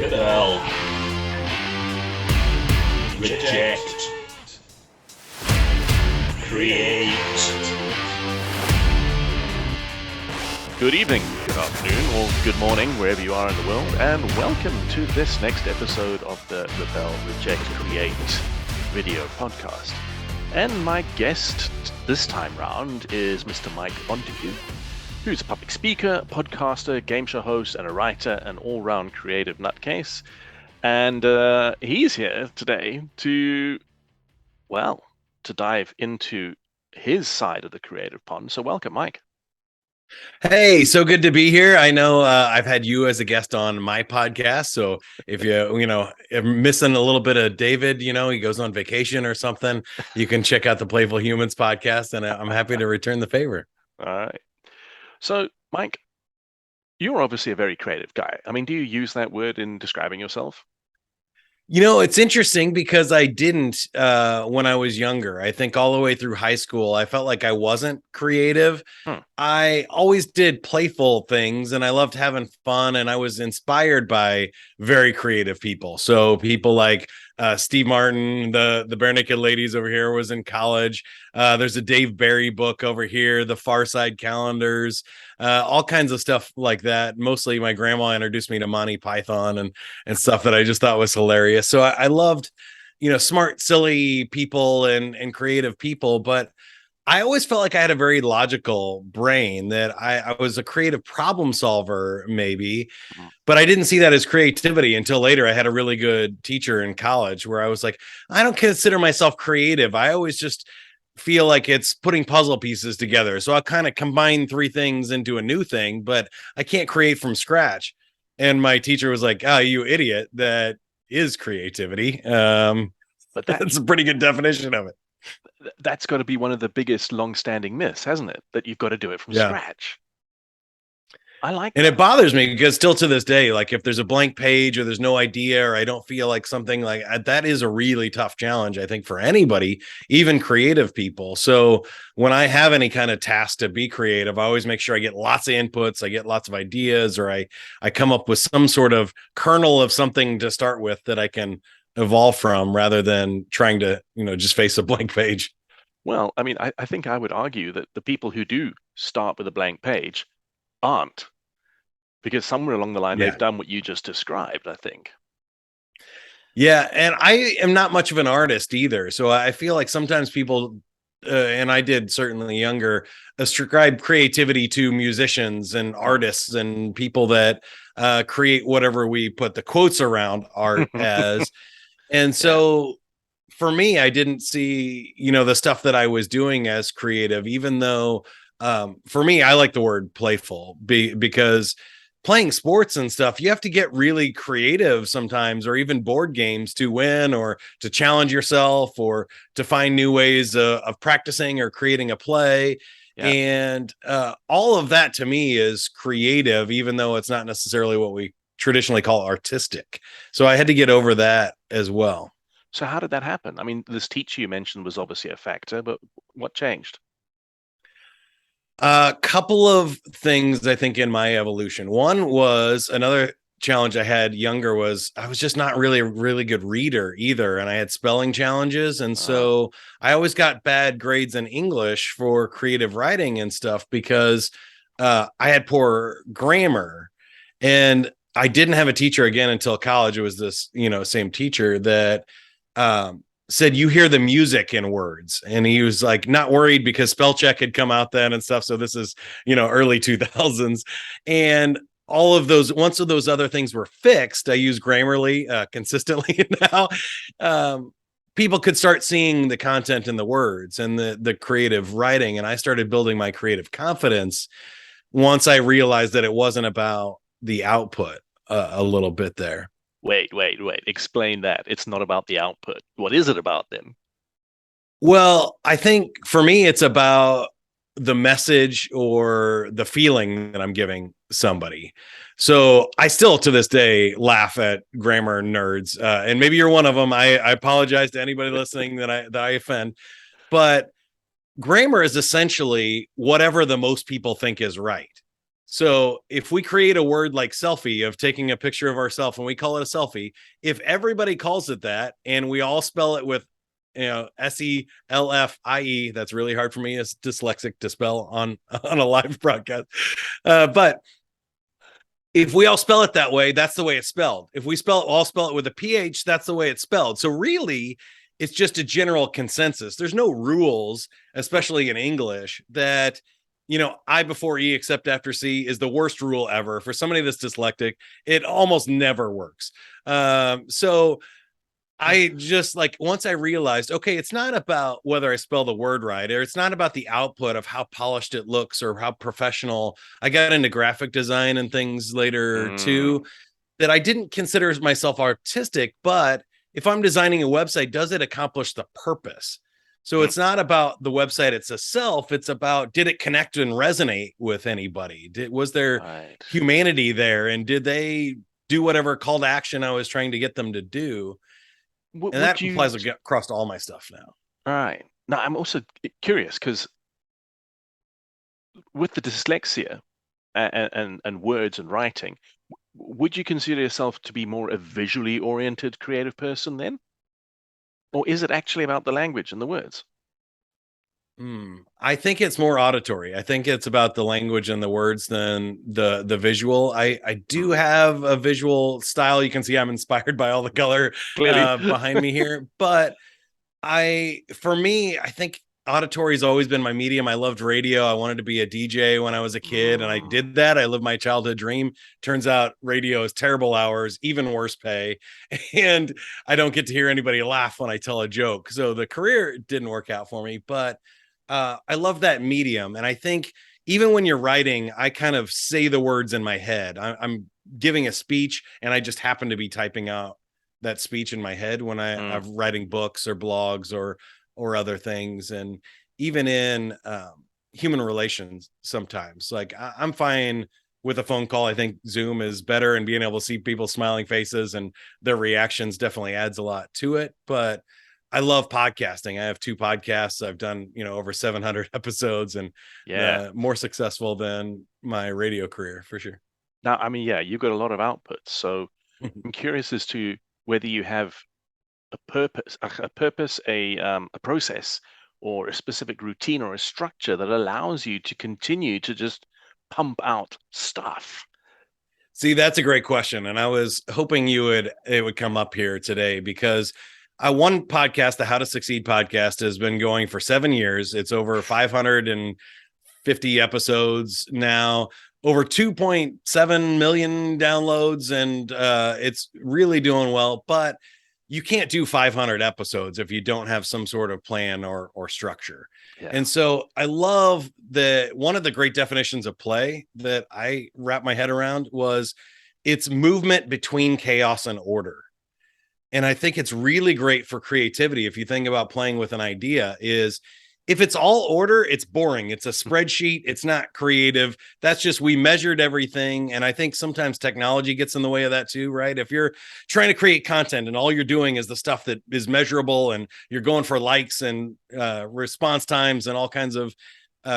Repel. Reject. Create. Good evening, good afternoon, or good morning, wherever you are in the world, and welcome to this next episode of the Repel, Reject, Create video podcast. And my guest this time round is Mr. Mike Montague, who's a public speaker, podcaster, game show host, and a writer, an all-round creative nutcase. And he's here today to dive into his side of the creative pond. So welcome, Mike. Hey, so good to be here. I know I've had you as a guest on my podcast. So if you're missing a little bit of David, he goes on vacation or something, you can check out the Playful Humans podcast, and I'm happy to return the favor. All right. So, Mike, you're obviously a very creative guy. I mean, do you use that word in describing yourself? It's interesting because I didn't when I was younger. I think all the way through high school, I felt like I wasn't creative. I always did playful things and I loved having fun, and I was inspired by very creative people. So people like Steve Martin, the Bare Naked Ladies over here was in college. There's a Dave Barry book over here, the Far Side Calendars, all kinds of stuff like that. Mostly my grandma introduced me to Monty Python and stuff that I just thought was hilarious. So I loved, smart, silly people and creative people, but I always felt like I had a very logical brain, that I was a creative problem solver, maybe, but I didn't see that as creativity until later. I had a really good teacher in college where I was like, I don't consider myself creative. I always just feel like it's putting puzzle pieces together. So I'll kind of combine three things into a new thing, but I can't create from scratch. And my teacher was like, "Oh, you idiot. That is creativity." But that's a pretty good definition of it. That's got to be one of the biggest long-standing myths, hasn't it? That you've got to do it from scratch. I like and that. It bothers me because still to this day, like if there's a blank page or there's no idea or I don't feel like something like that is a really tough challenge, I think, for anybody, even creative people. So when I have any kind of task to be creative, I always make sure I get lots of inputs, I get lots of ideas, or I come up with some sort of kernel of something to start with that I can evolve from, rather than trying to, just face a blank page. Well, I mean, I think I would argue that the people who do start with a blank page aren't, because somewhere along the line, they've done what you just described, I think. Yeah. And I am not much of an artist either. So I feel like sometimes people, and I did certainly younger, ascribe creativity to musicians and artists and people that create whatever we put the quotes around art as. And so for me, I didn't see, the stuff that I was doing as creative, even though for me, I like the word playful because playing sports and stuff, you have to get really creative sometimes, or even board games to win or to challenge yourself or to find new ways of practicing or creating a play. Yeah. And all of that to me is creative, even though it's not necessarily what we traditionally call artistic. So I had to get over that as well. So how did that happen? I mean, this teacher you mentioned was obviously a factor, but what changed? A couple of things, I think, in my evolution. One was another challenge I had younger was I was just not really a really good reader either. And I had spelling challenges. And so I always got bad grades in English for creative writing and stuff because I had poor grammar. And I didn't have a teacher again until college. It was this, same teacher that said, you hear the music in words. And he was like, not worried because spell check had come out then and stuff. So this is, early 2000s. And all of those, once of those other things were fixed, I use Grammarly consistently now. People could start seeing the content in the words and the creative writing. And I started building my creative confidence once I realized that it wasn't about the output a little bit there. Wait. Explain that. It's not about the output. What is it about then? Well, I think for me, it's about the message or the feeling that I'm giving somebody. So I still to this day laugh at grammar nerds, and maybe you're one of them. I apologize to anybody listening that I offend, but grammar is essentially whatever the most people think is right. So if we create a word like selfie of taking a picture of ourselves and we call it a selfie, if everybody calls it that and we all spell it with, SELFIE, that's really hard for me as dyslexic to spell on a live broadcast. But if we all spell it that way, that's the way it's spelled. If we all spell it with a PH, that's the way it's spelled. So really, it's just a general consensus. There's no rules, especially in English, that I before E except after C is the worst rule ever. For somebody that's dyslexic, it almost never works. So I just like once I realized, okay, it's not about whether I spell the word right, or it's not about the output of how polished it looks or how professional. I got into graphic design and things later too, that I didn't consider myself artistic, but if I'm designing a website, does it accomplish the purpose? So it's not about the website itself. It's about, did it connect and resonate with anybody? Was there humanity there? And did they do whatever call to action I was trying to get them to do? And that applies across all my stuff now. All right. Now, I'm also curious because with the dyslexia and words and writing, would you consider yourself to be more a visually oriented creative person then? Or is it actually about the language and the words? I think it's more auditory. I think it's about the language and the words than the visual. I do have a visual style. You can see I'm inspired by all the color behind me here. But for me, I think auditory has always been my medium. I loved radio. I wanted to be a DJ when I was a kid, and I did that. I lived my childhood dream. Turns out radio is terrible hours, even worse pay, and I don't get to hear anybody laugh when I tell a joke. So the career didn't work out for me, but I love that medium. And I think even when you're writing, I kind of say the words in my head. I'm giving a speech and I just happen to be typing out that speech in my head when I'm writing books or blogs or other things. And even in human relations, sometimes like I'm fine with a phone call. I think Zoom is better, and being able to see people's smiling faces and their reactions definitely adds a lot to it. But I love podcasting. I have 2 podcasts. I've done, over 700 episodes, and more successful than my radio career for sure. Now, I mean, you've got a lot of outputs. So I'm curious as to whether you have a purpose, a process, or a specific routine or a structure that allows you to continue to just pump out stuff. See, that's a great question. And I was hoping it would come up here today, because one podcast, the How to Succeed podcast, has been going for 7 years. It's over 550 episodes now, over 2.7 million downloads, and it's really doing well. But you can't do 500 episodes if you don't have some sort of plan or structure. Yeah. And so I love one of the great definitions of play that I wrap my head around was it's movement between chaos and order. And I think it's really great for creativity. If you think about playing with an idea, is if it's all order, it's boring. It's a spreadsheet. It's not creative. That's just, we measured everything. And I think sometimes technology gets in the way of that too, right? If you're trying to create content and all you're doing is the stuff that is measurable, and you're going for likes and response times and all kinds of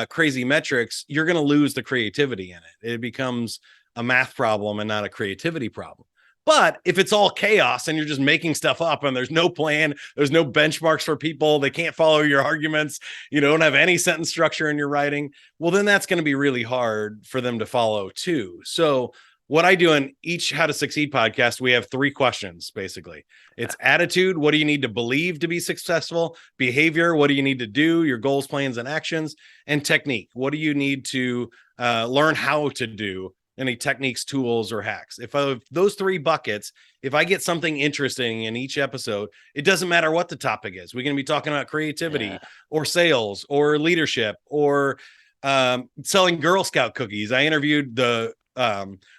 crazy metrics, you're going to lose the creativity in it. It becomes a math problem and not a creativity problem. But if it's all chaos and you're just making stuff up and there's no plan, there's no benchmarks for people, they can't follow your arguments, you don't have any sentence structure in your writing, well, then that's going to be really hard for them to follow too. So what I do in each How to Succeed podcast, we have 3 questions, basically. It's attitude. What do you need to believe to be successful? Behavior. What do you need to do? Your goals, plans, and actions. And technique. What do you need to learn how to do? Any techniques, tools, or hacks. If those 3 buckets, if I get something interesting in each episode, it doesn't matter what the topic is. We're going to be talking about creativity or sales or leadership or selling Girl Scout cookies. I interviewed the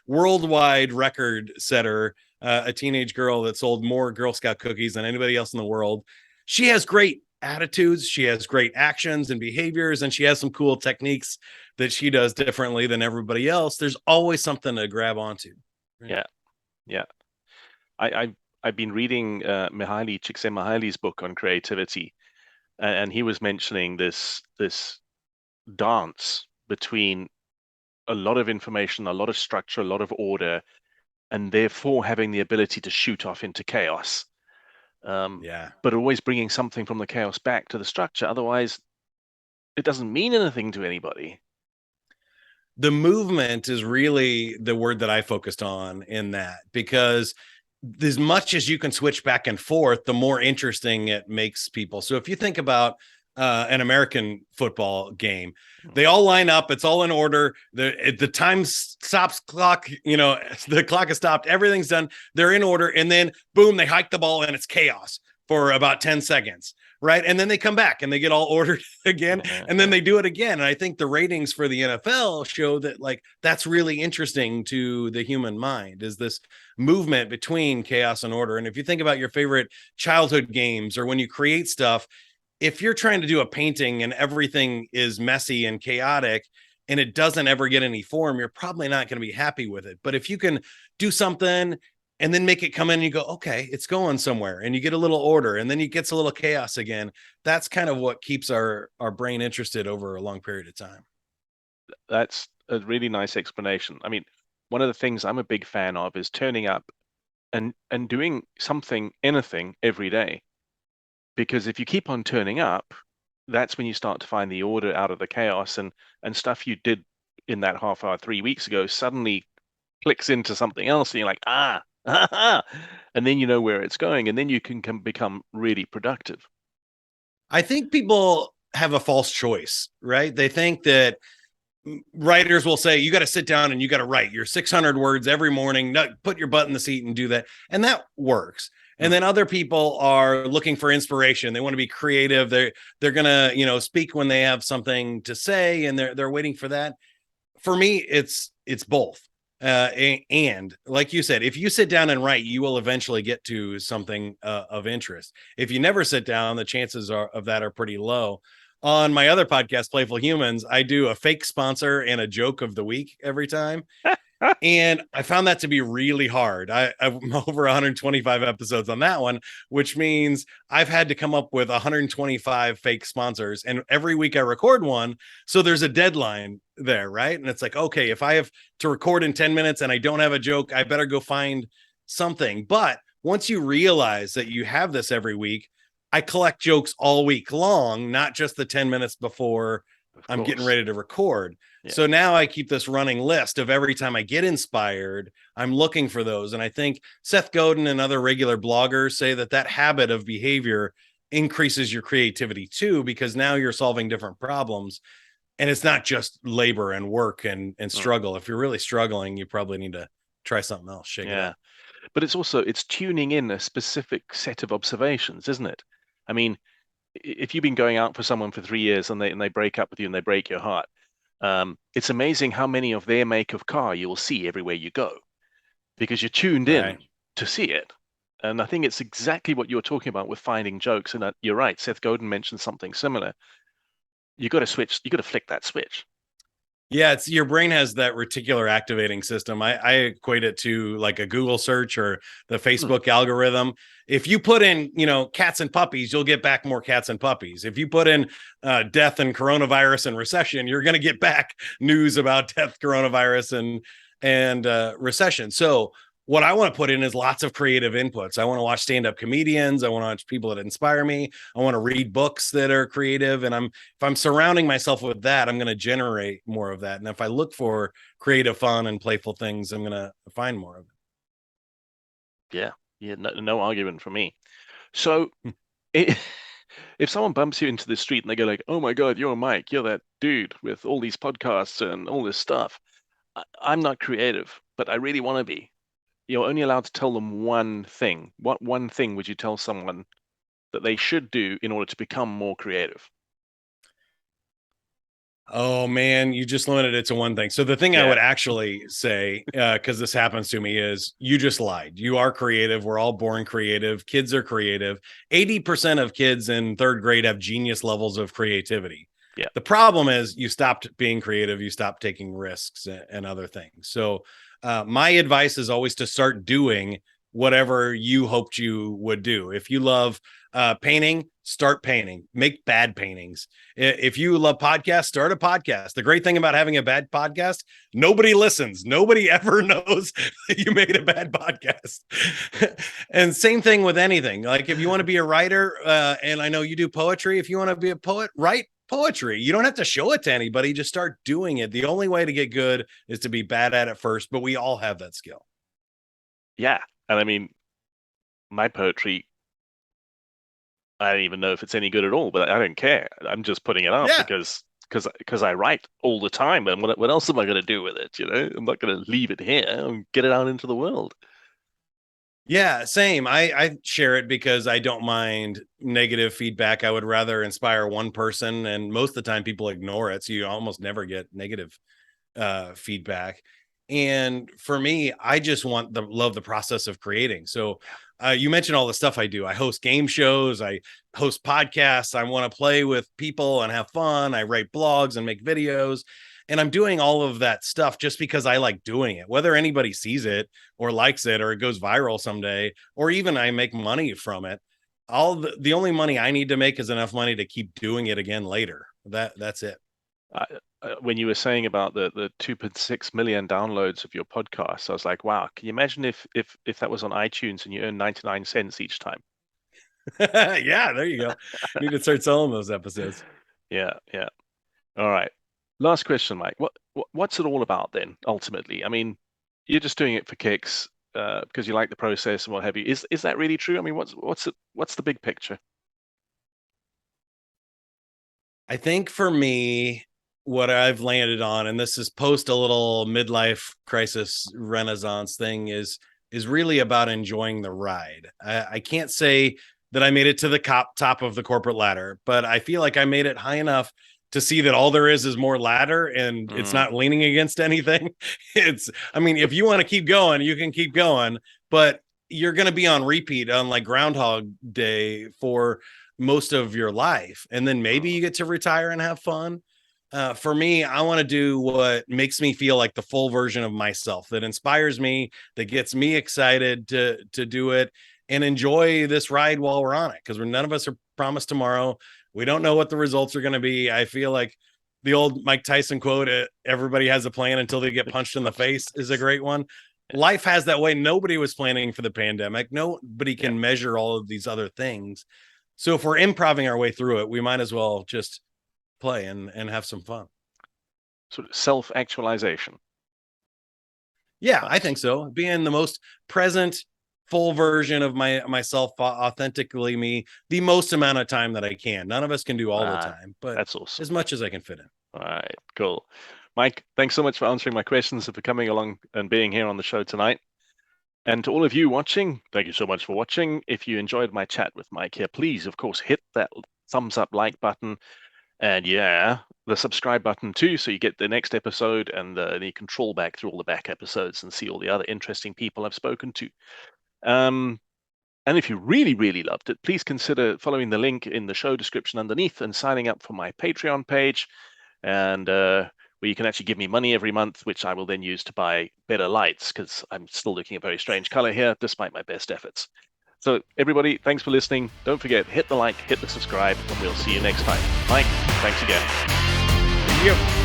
worldwide record setter, a teenage girl that sold more Girl Scout cookies than anybody else in the world. She has great attitudes, she has great actions and behaviors, and she has some cool techniques that she does differently than everybody else. There's always something to grab onto. Right? Yeah. I've been reading Csikszentmihalyi's book on creativity, and he was mentioning this dance between a lot of information, a lot of structure, a lot of order, and therefore having the ability to shoot off into chaos. Yeah. But always bringing something from the chaos back to the structure. Otherwise, it doesn't mean anything to anybody. The movement is really the word that I focused on in that, because as much as you can switch back and forth, the more interesting it makes people. So if you think about an American football game, they all line up. It's all in order. The time stops clock. The clock is stopped. Everything's done. They're in order, and then boom, they hike the ball, and it's chaos for about 10 seconds. Right. And then they come back and they get all ordered again. And then they do it again. And I think the ratings for the NFL show that, like, that's really interesting to the human mind, is this movement between chaos and order. And if you think about your favorite childhood games, or when you create stuff, if you're trying to do a painting and everything is messy and chaotic and it doesn't ever get any form, you're probably not going to be happy with it. But if you can do something and then make it come in and you go, okay, it's going somewhere, and you get a little order, and then it gets a little chaos again, that's kind of what keeps our brain interested over a long period of time. That's a really nice explanation. I mean, one of the things I'm a big fan of is turning up and doing something, anything, every day. Because if you keep on turning up, that's when you start to find the order out of the chaos, and stuff you did in that half hour 3 weeks ago suddenly clicks into something else, and you're like, and then you know where it's going, and then you can become really productive. I think people have a false choice, right? They think that writers will say, you got to sit down and you got to write your 600 words every morning, put your butt in the seat and do that. And that works. And then other people are looking for inspiration. They want to be creative. They're going to, speak when they have something to say, and they're waiting for that. For me, it's both. And like you said, if you sit down and write, you will eventually get to something of interest. If you never sit down, the chances of that are pretty low. On my other podcast, Playful Humans, I do a fake sponsor and a joke of the week every time. And I found that to be really hard. I'm over 125 episodes on that one, which means I've had to come up with 125 fake sponsors. And every week I record one. So there's a deadline there, right? And it's like, okay, if I have to record in 10 minutes and I don't have a joke, I better go find something. But once you realize that you have this every week, I collect jokes all week long, not just the 10 minutes before I'm getting ready to record. Yeah. So now I keep this running list of every time I get inspired, I'm looking for those. And I think Seth Godin and other regular bloggers say that habit of behavior increases your creativity too, because now you're solving different problems. And it's not just labor and work and struggle. If you're really struggling, you probably need to try something else, shake it up. But it's tuning in a specific set of observations, isn't it? I mean, if you've been going out for someone for 3 years and they break up with you and they break your heart, it's amazing how many of their make of car you will see everywhere you go, because you're tuned in to see it. And I think it's exactly what you're talking about with finding jokes. And you're right. Seth Godin mentioned something similar. You got to switch. You got to flick that switch. Yeah, it's your brain has that reticular activating system. I equate it to like a Google search or the Facebook algorithm. If you put in, cats and puppies, you'll get back more cats and puppies. If you put in death and coronavirus and recession, you're going to get back news about death, coronavirus, and recession. So what I want to put in is lots of creative inputs. I want to watch stand-up comedians. I want to watch people that inspire me. I want to read books that are creative. And if I'm surrounding myself with that, I'm going to generate more of that. And if I look for creative, fun, and playful things, I'm going to find more of it. Yeah. No argument for me. So if someone bumps you into the street and they go like, oh my God, you're Mike. You're that dude with all these podcasts and all this stuff. I'm not creative, but I really want to be. You're only allowed to tell them one thing. What one thing would you tell someone that they should do in order to become more creative? Oh man, you just limited it to one thing. So the thing I would actually say, because this happens to me, is you just lied. You are creative. We're all born creative. Kids are creative. 80% of kids in third grade have genius levels of creativity. Yeah. The problem is you stopped being creative. You stopped taking risks and other things. So my advice is always to start doing whatever you hoped you would do. If you love painting, start painting, make bad paintings. If you love podcasts, start a podcast. The great thing about having a bad podcast, nobody listens. Nobody ever knows that you made a bad podcast. And same thing with anything. Like if you want to be a writer, and I know you do poetry, if you want to be a poet, write poetry. You don't have to show it to anybody, just start doing it. The only way to get good is to be bad at it first, but we all have that skill. Yeah. And I mean, my poetry, I don't even know if it's any good at all, but I don't care. I'm just putting it up because I write all the time. And what else am I going to do with it? I'm not going to leave it here and get it out into the world. Yeah, same. I share it because I don't mind negative feedback. I would rather inspire one person, and most of the time people ignore it. So you almost never get negative feedback. And for me, I just love the process of creating. So you mentioned all the stuff I do. I host game shows. I host podcasts. I want to play with people and have fun. I write blogs and make videos. And I'm doing all of that stuff just because I like doing it, whether anybody sees it or likes it or it goes viral someday, or even I make money from it. The only money I need to make is enough money to keep doing it again later. That's it. When you were saying about the 2.6 million downloads of your podcast, I was like, wow, can you imagine if that was on iTunes and you earn 99 cents each time? Yeah, there you go. Need to start selling those episodes. Yeah. All right. Last question, Mike. What's it all about then, ultimately? I mean, you're just doing it for kicks because you like the process and what have you. Is that really true? I mean, what's the big picture? I think for me, what I've landed on, and this is post a little midlife crisis renaissance thing, is really about enjoying the ride. I can't say that I made it to the top of the corporate ladder, but I feel like I made it high enough to see that all there is more ladder, and it's not leaning against anything. If you want to keep going, you can keep going, but you're going to be on repeat on like Groundhog Day for most of your life. And then maybe you get to retire and have fun. For me, I want to do what makes me feel like the full version of myself, that inspires me, that gets me excited to do it and enjoy this ride while we're on it. Because none of us are promised tomorrow. We don't know what the results are going to be. I feel like the old Mike Tyson quote, everybody has a plan until they get punched in the face, is a great one. Life has that way. Nobody was planning for the pandemic. Nobody can measure all of these other things. So if we're improving our way through it, we might as well just play and have some fun. Sort of self-actualization. Yeah, I think so. Being the most present, full version of myself, authentically me, the most amount of time that I can. None of us can do all the time, but that's awesome. As much as I can fit in. All right, cool. Mike, thanks so much for answering my questions and for coming along and being here on the show tonight. And to all of you watching, thank you so much for watching. If you enjoyed my chat with Mike here, please, of course, hit that thumbs up like button. And the subscribe button too, so you get the next episode and you can troll back through all the back episodes and see all the other interesting people I've spoken to. And if you really, really loved it, please consider following the link in the show description underneath and signing up for my Patreon page, and where you can actually give me money every month, which I will then use to buy better lights, because I'm still looking a very strange color here, despite my best efforts. So everybody, thanks for listening. Don't forget, hit the like, hit the subscribe, and we'll see you next time. Mike, thanks again. Thank you.